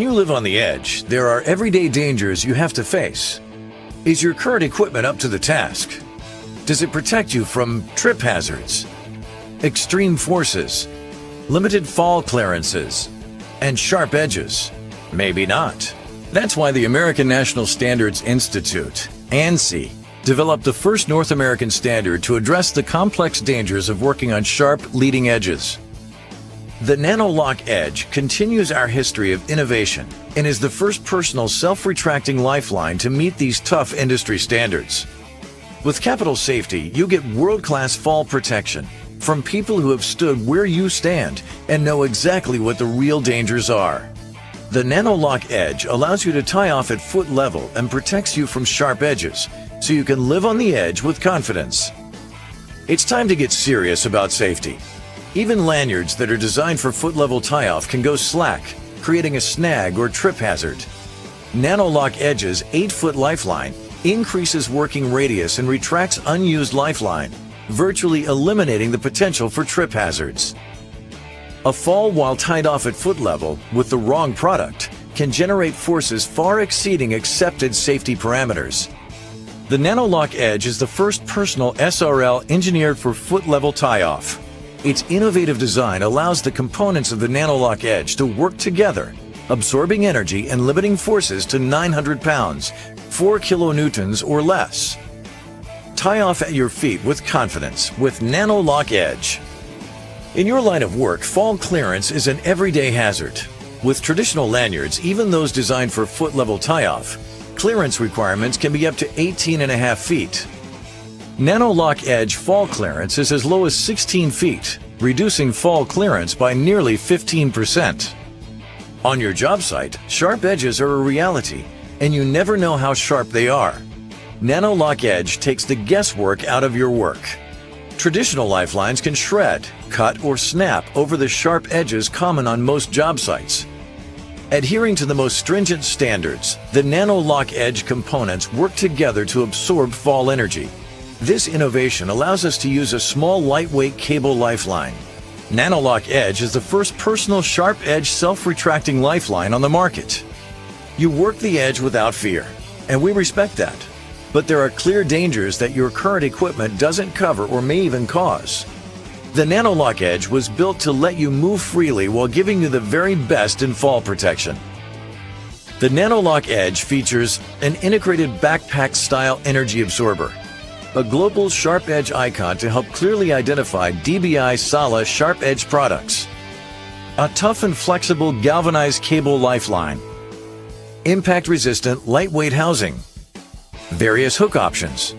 When you live on the edge, there are everyday dangers you have to face. Is your current equipment up to the task? Does it protect you from trip hazards, extreme forces, limited fall clearances, and sharp edges? Maybe not. That's why the American National Standards Institute, ANSI, developed the first North American standard to address the complex dangers of working on sharp leading edges. The Nano Lok Edge continues our history of innovation and is the first personal self-retracting lifeline to meet these tough industry standards. With capital safety, you get world-class fall protection from people who have stood where you stand and know exactly what the real dangers are. The Nano Lok Edge allows you to tie off at foot level and protects you from sharp edges, so you can live on the edge with confidence. It's time to get serious about safety. Even lanyards that are designed for foot-level tie-off can go slack, creating a snag or trip hazard. Nano Lok Edge's 8-foot lifeline increases working radius and retracts unused lifeline, virtually eliminating the potential for trip hazards. A fall while tied off at foot level with the wrong product can generate forces far exceeding accepted safety parameters. The Nano Lok Edge is the first personal SRL engineered for foot-level tie-off. Its innovative design allows the components of the Nano Lok Edge to work together, absorbing energy and limiting forces to 900 pounds, 4 kilonewtons or less. Tie off at your feet with confidence with Nano Lok Edge. In your line of work, fall clearance is an everyday hazard. With traditional lanyards, even those designed for foot-level tie-off, clearance requirements can be up to 18.5 feet. Nano Lok Edge fall clearance is as low as 16 feet, reducing fall clearance by nearly 15%. On your job site, sharp edges are a reality, and you never know how sharp they are. Nano Lok Edge takes the guesswork out of your work. Traditional lifelines can shred, cut, or snap over the sharp edges common on most job sites. Adhering to the most stringent standards, the Nano Lok Edge components work together to absorb fall energy. This innovation allows us to use a small, lightweight cable lifeline. Nano Lok Edge is the first personal sharp-edge self-retracting lifeline on the market. You work the edge without fear, and we respect that. But there are clear dangers that your current equipment doesn't cover or may even cause. The Nano Lok Edge was built to let you move freely while giving you the very best in fall protection. The Nano Lok Edge features an integrated backpack-style energy absorber, a global sharp edge icon to help clearly identify DBI SALA sharp edge products, a tough and flexible galvanized cable lifeline, impact-resistant lightweight housing, various hook options,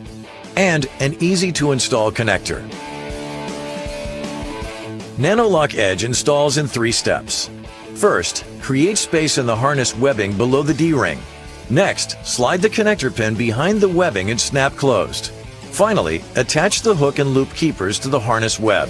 and an easy-to-install connector. Nano Lok Edge installs in 3 steps. First, create space in the harness webbing below the D-ring. Next, slide the connector pin behind the webbing and snap closed. Finally, attach the hook and loop keepers to the harness web.